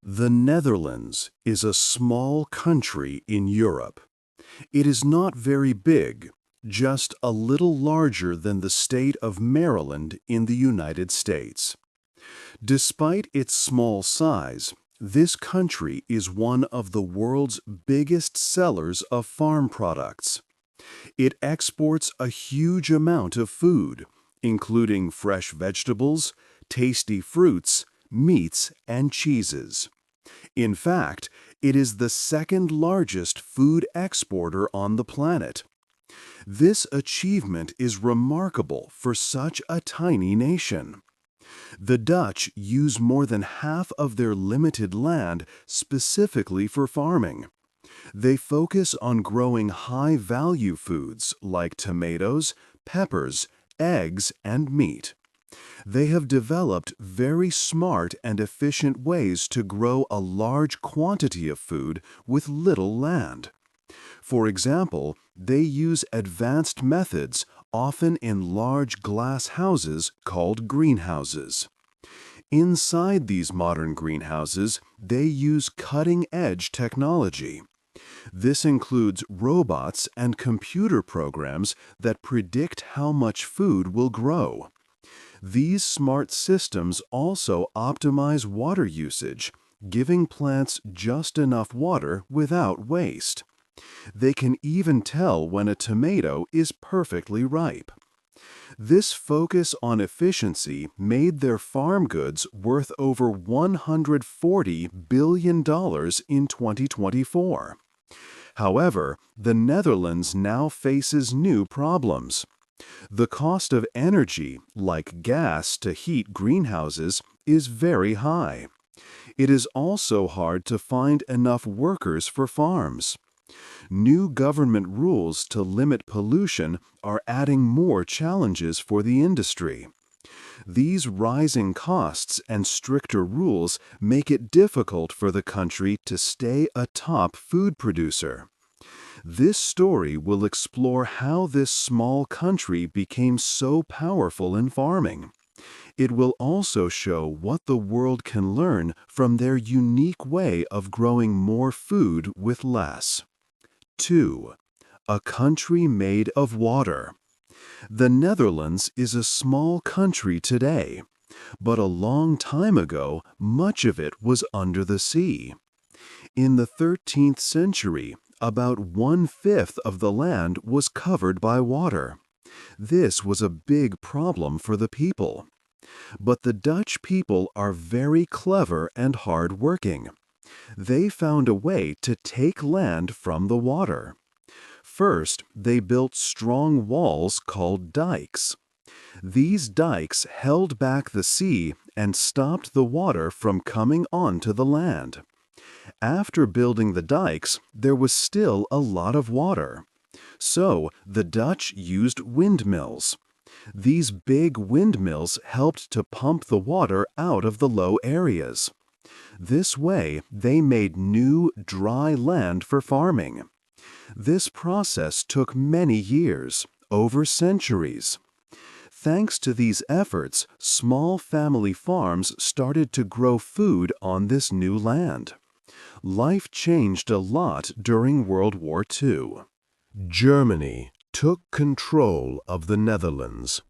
The Netherlands is a small country in Europe. It is not very big, just a little larger than the state of Maryland in the United States. Despite its small size, this country is one of the world's biggest sellers of farm products. It exports a huge amount of food, including fresh vegetables, tasty fruits, meats, and cheeses. In fact, it is the second largest food exporter on the planet. This achievement is remarkable for such a tiny nation. The Dutch use more than half of their limited land specifically for farming. They focus on growing high-value foods like tomatoes, peppers, eggs, and meat. They have developed very smart and efficient ways to grow a large quantity of food with little land. For example, they use advanced methods, often in large glass houses called greenhouses. Inside these modern greenhouses, they use cutting-edge technology. This includes robots and computer programs that predict how much food will grow. These smart systems also optimize water usage, giving plants just enough water without waste. They can even tell when a tomato is perfectly ripe. This focus on efficiency made their farm goods worth over $140 billion in 2024. However, the Netherlands now faces new problems. The cost of energy, like gas to heat greenhouses, is very high. It is also hard to find enough workers for farms. New government rules to limit pollution are adding more challenges for the industry. These rising costs and stricter rules make it difficult for the country to stay a top food producer. This story will explore how this small country became so powerful in farming. It will also show what the world can learn from their unique way of growing more food with less. 2. A country made of water. The Netherlands is a small country today, but a long time ago, much of it was under the sea. In the 13th century, about 1/5 of the land was covered by water. This was a big problem for the people. But the Dutch people are very clever and hard-working. They found a way to take land from the water. First, they built strong walls called dikes. These dikes held back the sea and stopped the water from coming onto the land. After building the dikes, there was still a lot of water. So, the Dutch used windmills. These big windmills helped to pump the water out of the low areas. This way, they made new, dry land for farming. This process took many years, over centuries. Thanks to these efforts, small family farms started to grow food on this new land. Life changed a lot during World War II. Germany took control of the Netherlands.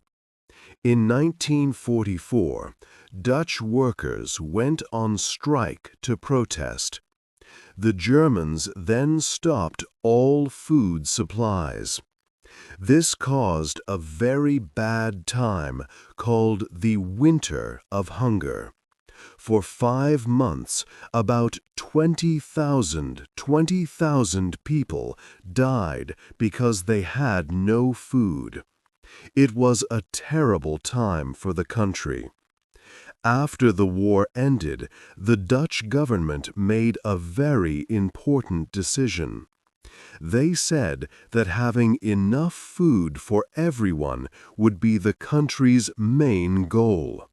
In 1944, Dutch workers went on strike to protest. The Germans then stopped all food supplies. This caused a very bad time called the Winter of Hunger. For 5 months, about 20,000 people died because they had no food. It was a terrible time for the country. After the war ended, the Dutch government made a very important decision. They said that having enough food for everyone would be the country's main goal.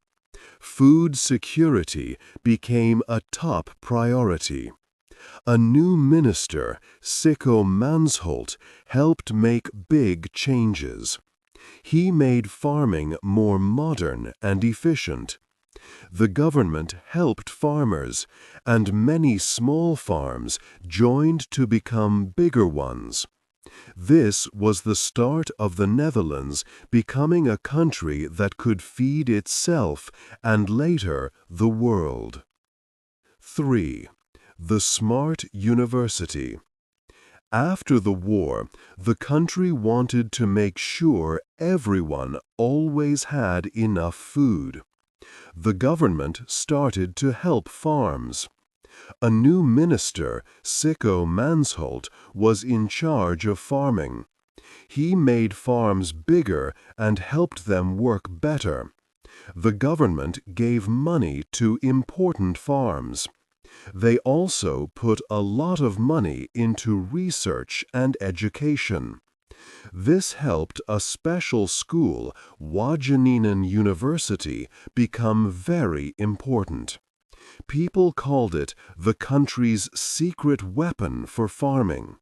Food security became a top priority. A new minister, Sicko Mansholt, helped make big changes. He made farming more modern and efficient. The government helped farmers, and many small farms joined to become bigger ones. This was the start of the Netherlands becoming a country that could feed itself and later the world. 3. The Smart University. After the war, the country wanted to make sure everyone always had enough food. The government started to help farms. A new minister, Sicko Mansholt, was in charge of farming. He made farms bigger and helped them work better. The government gave money to important farms. They also put a lot of money into research and education. This helped a special school, Wageningen University, become very important. People called it the country's secret weapon for farming.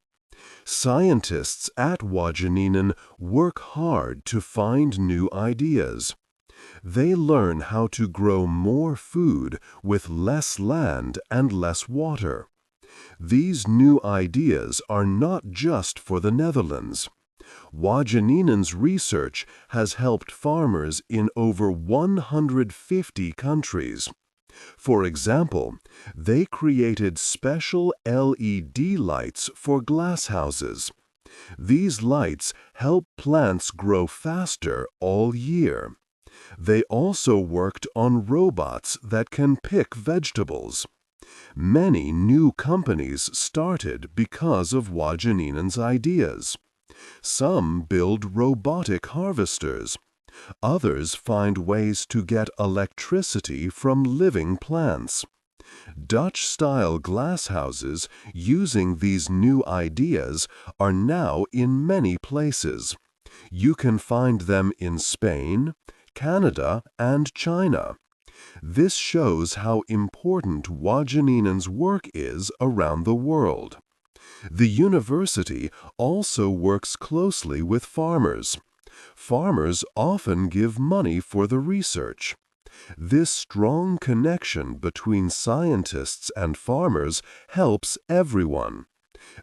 Scientists at Wageningen work hard to find new ideas. They learn how to grow more food with less land and less water. These new ideas are not just for the Netherlands. Wageningen's research has helped farmers in over 150 countries. For example, they created special LED lights for glasshouses. These lights help plants grow faster all year. They also worked on robots that can pick vegetables. Many new companies started because of Wageningen's ideas. Some build robotic harvesters. Others find ways to get electricity from living plants. Dutch-style glasshouses using these new ideas are now in many places. You can find them in Spain, Canada, and China. This shows how important Wageningen's work is around the world. The university also works closely with farmers. Farmers often give money for the research. This strong connection between scientists and farmers helps everyone.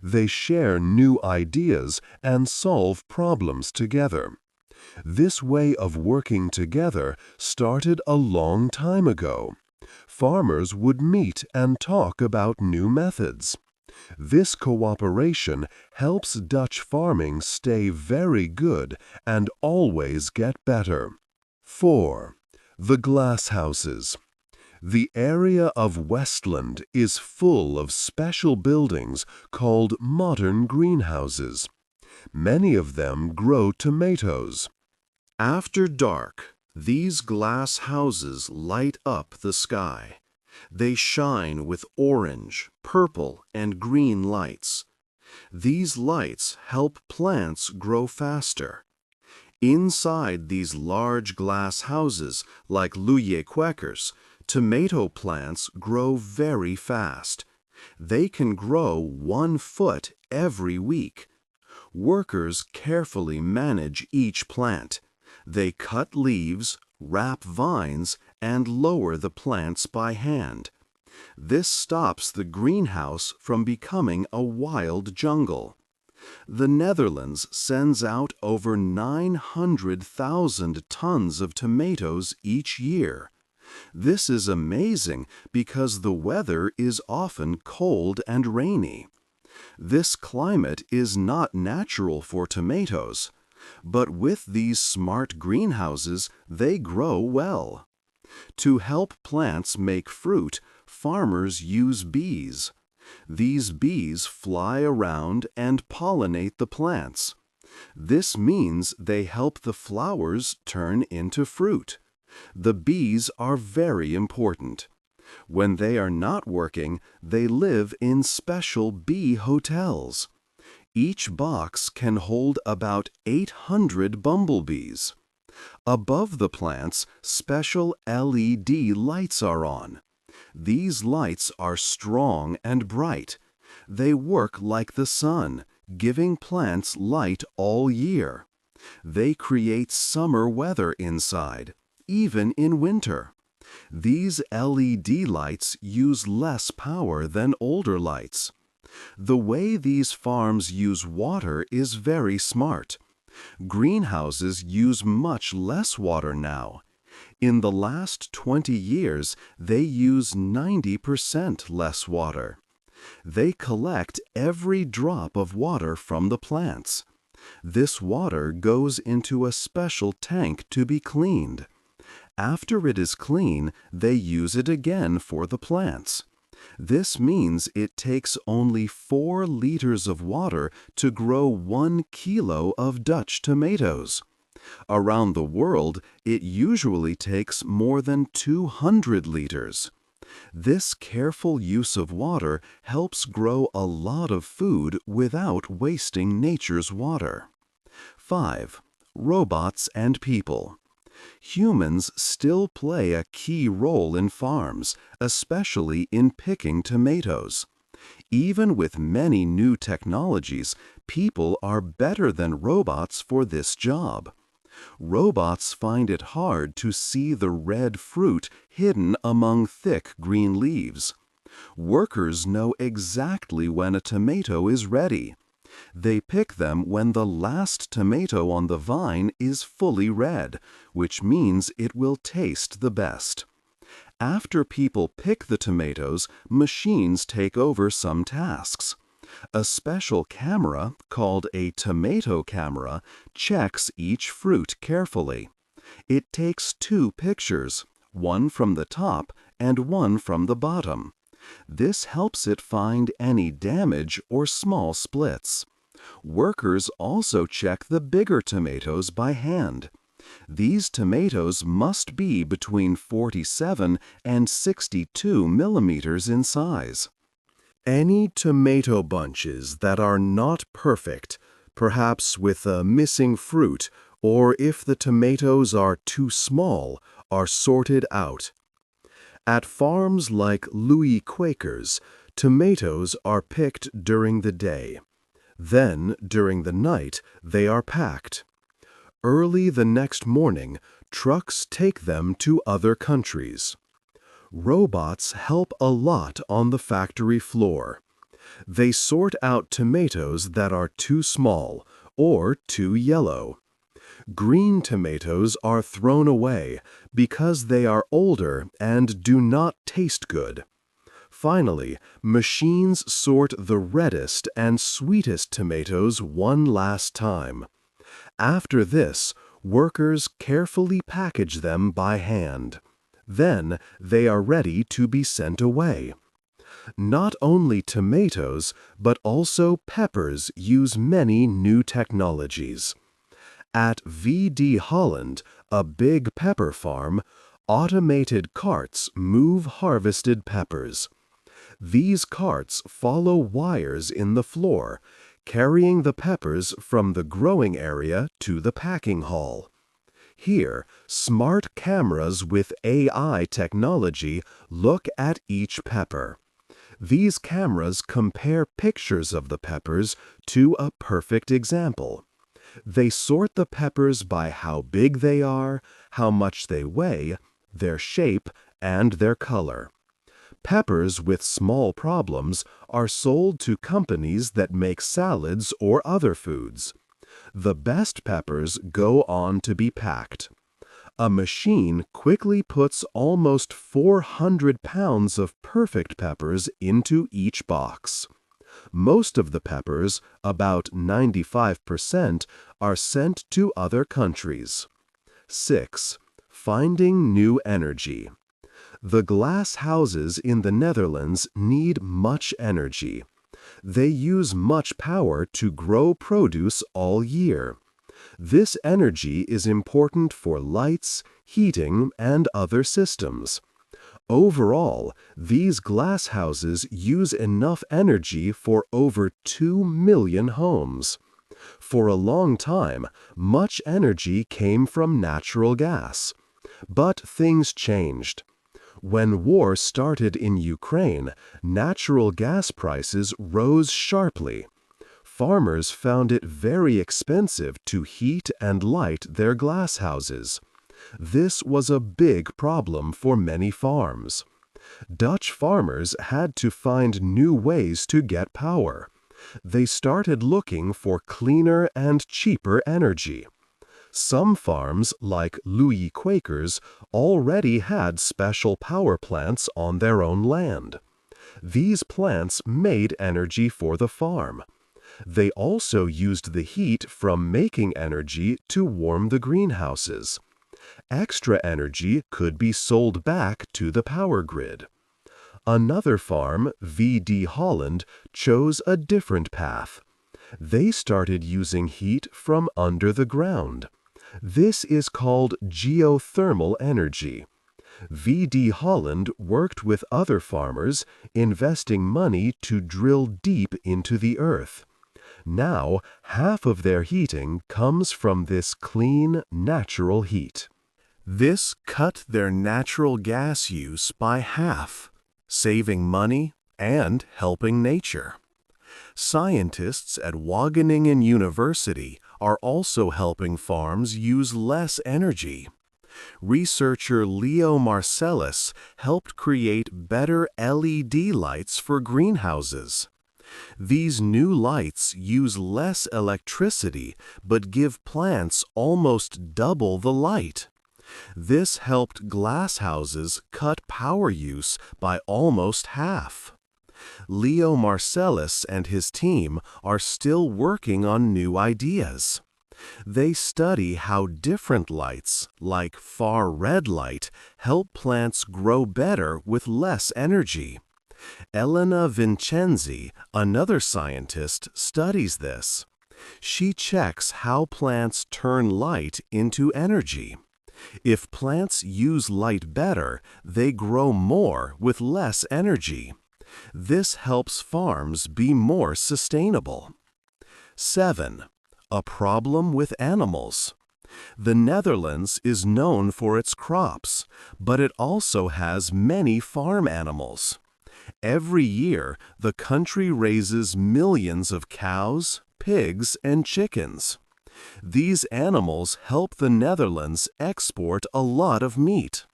They share new ideas and solve problems together. This way of working together started a long time ago. Farmers would meet and talk about new methods. This cooperation helps Dutch farming stay very good and always get better. 4. The glasshouses. The area of Westland is full of special buildings called modern greenhouses. Many of them grow tomatoes. After dark, these glass houses light up the sky. They shine with orange, purple, and green lights. These lights help plants grow faster. Inside these large glass houses, like Luye-Quekers, tomato plants grow very fast. They can grow 1 foot every week. Workers carefully manage each plant. They cut leaves, wrap vines, and lower the plants by hand. This stops the greenhouse from becoming a wild jungle. The Netherlands sends out over 900,000 tons of tomatoes each year. This is amazing because the weather is often cold and rainy. This climate is not natural for tomatoes, but with these smart greenhouses, they grow well. To help plants make fruit, farmers use bees. These bees fly around and pollinate the plants. This means they help the flowers turn into fruit. The bees are very important. When they are not working, they live in special bee hotels. Each box can hold about 800 bumblebees. Above the plants, special LED lights are on. These lights are strong and bright. They work like the sun, giving plants light all year. They create summer weather inside, even in winter. These LED lights use less power than older lights. The way these farms use water is very smart. Greenhouses use much less water now. In the last 20 years, they use 90% less water. They collect every drop of water from the plants. This water goes into a special tank to be cleaned. After it is clean, they use it again for the plants. This means it takes only 4 liters of water to grow 1 kilo of Dutch tomatoes. Around the world, it usually takes more than 200 liters. This careful use of water helps grow a lot of food without wasting nature's water. 5. Robots and people. Humans still play a key role in farms, especially in picking tomatoes. Even with many new technologies, people are better than robots for this job. Robots find it hard to see the red fruit hidden among thick green leaves. Workers know exactly when a tomato is ready. They pick them when the last tomato on the vine is fully red, which means it will taste the best. After people pick the tomatoes, machines take over some tasks. A special camera, called a tomato camera, checks each fruit carefully. It takes 2 pictures, one from the top and one from the bottom. This helps it find any damage or small splits. Workers also check the bigger tomatoes by hand. These tomatoes must be between 47 and 62 millimeters in size. Any tomato bunches that are not perfect, perhaps with a missing fruit, or if the tomatoes are too small, are sorted out. At farms like Louis Quaker's, tomatoes are picked during the day. Then, during the night, they are packed. Early the next morning, trucks take them to other countries. Robots help a lot on the factory floor. They sort out tomatoes that are too small or too yellow. Green tomatoes are thrown away because they are older and do not taste good. Finally, machines sort the reddest and sweetest tomatoes one last time. After this, workers carefully package them by hand. Then they are ready to be sent away. Not only tomatoes, but also peppers use many new technologies. At V.D. Holland, a big pepper farm, automated carts move harvested peppers. These carts follow wires in the floor, carrying the peppers from the growing area to the packing hall. Here, smart cameras with AI technology look at each pepper. These cameras compare pictures of the peppers to a perfect example. They sort the peppers by how big they are, how much they weigh, their shape, and their color. Peppers with small problems are sold to companies that make salads or other foods. The best peppers go on to be packed. A machine quickly puts almost 400 pounds of perfect peppers into each box. Most of the peppers, about 95%, are sent to other countries. 6. Finding new energy. The glass houses in the Netherlands need much energy. They use much power to grow produce all year. This energy is important for lights, heating, and other systems. Overall, these glass houses use enough energy for over 2 million homes. For a long time, much energy came from natural gas. But things changed. When war started in Ukraine, natural gas prices rose sharply. Farmers found it very expensive to heat and light their glass houses. This was a big problem for many farms. Dutch farmers had to find new ways to get power. They started looking for cleaner and cheaper energy. Some farms, like Louis Quakers, already had special power plants on their own land. These plants made energy for the farm. They also used the heat from making energy to warm the greenhouses. Extra energy could be sold back to the power grid. Another farm, V.D. Holland, chose a different path. They started using heat from under the ground. This is called geothermal energy. V.D. Holland worked with other farmers, investing money to drill deep into the earth. Now, half of their heating comes from this clean, natural heat. This cut their natural gas use by half, saving money and helping nature. Scientists at Wageningen University are also helping farms use less energy. Researcher Leo Marcellus helped create better LED lights for greenhouses. These new lights use less electricity but give plants almost double the light. This helped glasshouses cut power use by almost half. Leo Marcellus and his team are still working on new ideas. They study how different lights, like far red light, help plants grow better with less energy. Elena Vincenzi, another scientist, studies this. She checks how plants turn light into energy. If plants use light better, they grow more with less energy. This helps farms be more sustainable. 7. A problem with animals. The Netherlands is known for its crops, but it also has many farm animals. Every year, the country raises millions of cows, pigs, and chickens. These animals help the Netherlands export a lot of meat.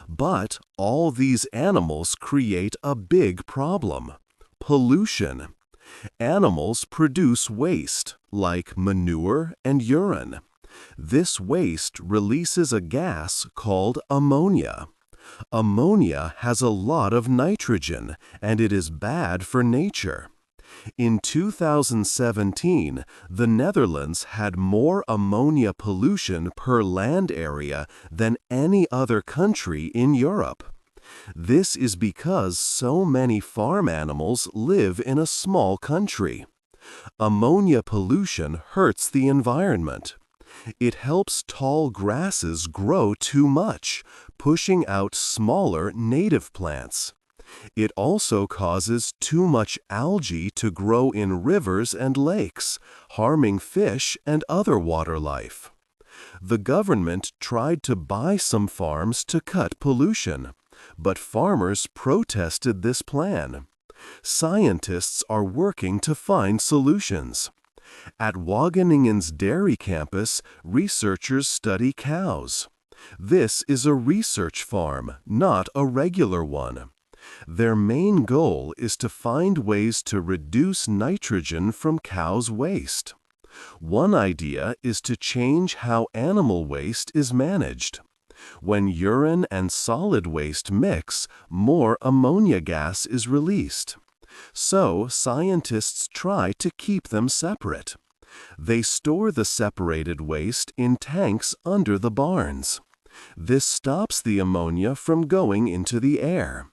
But all these animals create a big problem: pollution. Animals produce waste, like manure and urine. This waste releases a gas called ammonia. Ammonia has a lot of nitrogen, and it is bad for nature. In 2017, the Netherlands had more ammonia pollution per land area than any other country in Europe. This is because so many farm animals live in a small country. Ammonia pollution hurts the environment. It helps tall grasses grow too much, pushing out smaller native plants. It also causes too much algae to grow in rivers and lakes, harming fish and other water life. The government tried to buy some farms to cut pollution, but farmers protested this plan. Scientists are working to find solutions. At Wageningen's dairy campus, researchers study cows. This is a research farm, not a regular one. Their main goal is to find ways to reduce nitrogen from cows' waste. One idea is to change how animal waste is managed. When urine and solid waste mix, more ammonia gas is released. So, scientists try to keep them separate. They store the separated waste in tanks under the barns. This stops the ammonia from going into the air.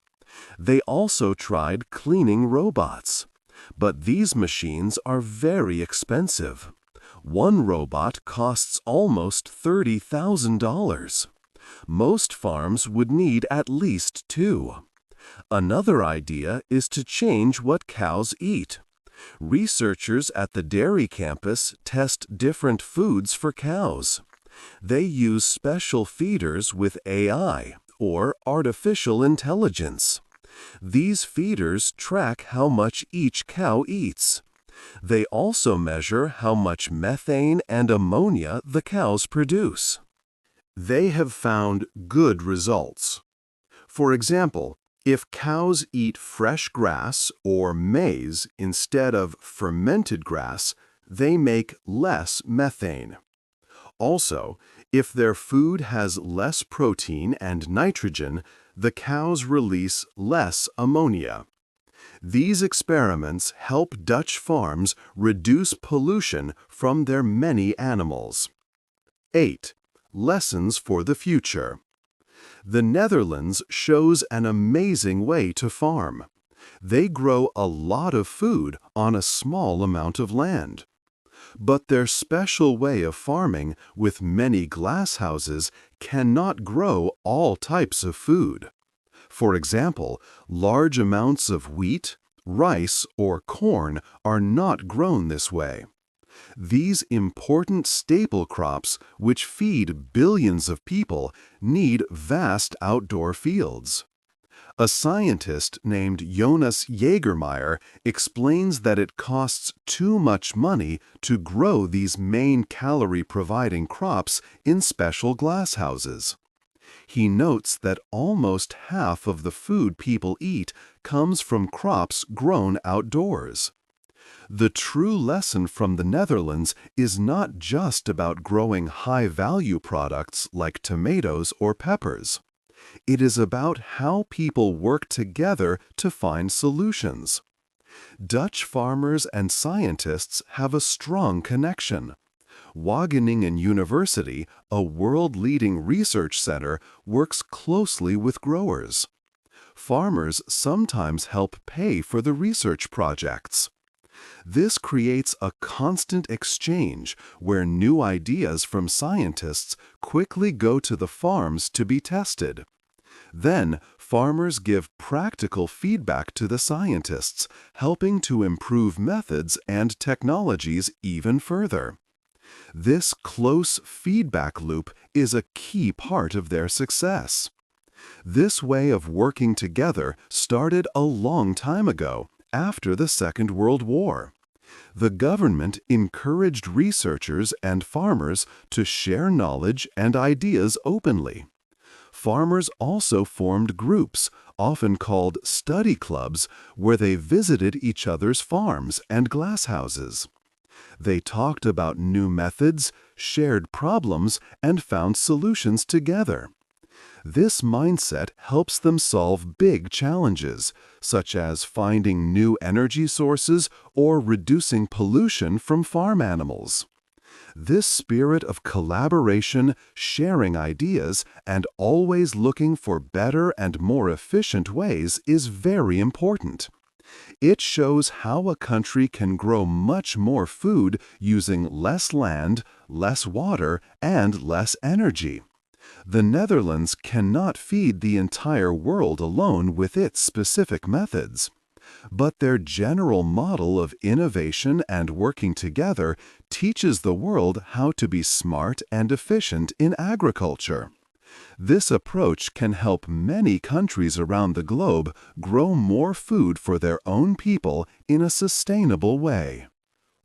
They also tried cleaning robots. But these machines are very expensive. One robot costs almost $30,000. Most farms would need at least 2. Another idea is to change what cows eat. Researchers at the dairy campus test different foods for cows. They use special feeders with AI, or artificial intelligence. These feeders track how much each cow eats. They also measure how much methane and ammonia the cows produce. They have found good results. For example, if cows eat fresh grass or maize instead of fermented grass, they make less methane. Also, if their food has less protein and nitrogen, the cows release less ammonia. These experiments help Dutch farms reduce pollution from their many animals. 8. Lessons for the future. The Netherlands shows an amazing way to farm. They grow a lot of food on a small amount of land. But their special way of farming with many glasshouses cannot grow all types of food. For example, large amounts of wheat, rice, or corn are not grown this way. These important staple crops, which feed billions of people, need vast outdoor fields. A scientist named Jonas Jägermeier explains that it costs too much money to grow these main calorie-providing crops in special glasshouses. He notes that almost half of the food people eat comes from crops grown outdoors. The true lesson from the Netherlands is not just about growing high-value products like tomatoes or peppers. It is about how people work together to find solutions. Dutch farmers and scientists have a strong connection. Wageningen University, a world-leading research center, works closely with growers. Farmers sometimes help pay for the research projects. This creates a constant exchange where new ideas from scientists quickly go to the farms to be tested. Then, farmers give practical feedback to the scientists, helping to improve methods and technologies even further. This close feedback loop is a key part of their success. This way of working together started a long time ago, after the Second World War. The government encouraged researchers and farmers to share knowledge and ideas openly. Farmers also formed groups, often called study clubs, where they visited each other's farms and glasshouses. They talked about new methods, shared problems, and found solutions together. This mindset helps them solve big challenges, such as finding new energy sources or reducing pollution from farm animals. This spirit of collaboration, sharing ideas, and always looking for better and more efficient ways is very important. It shows how a country can grow much more food using less land, less water, and less energy. The Netherlands cannot feed the entire world alone with its specific methods. But their general model of innovation and working together teaches the world how to be smart and efficient in agriculture. This approach can help many countries around the globe grow more food for their own people in a sustainable way.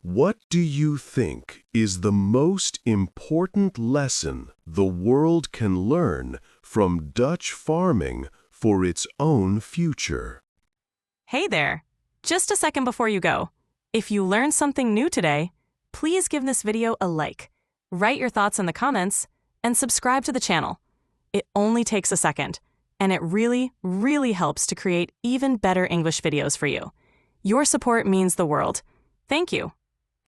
What do you think is the most important lesson the world can learn from Dutch farming for its own future? Hey there! Just a second before you go. If you learned something new today, please give this video a like, write your thoughts in the comments, and subscribe to the channel. It only takes a second, and it really, really helps to create even better English videos for you. Your support means the world. Thank you.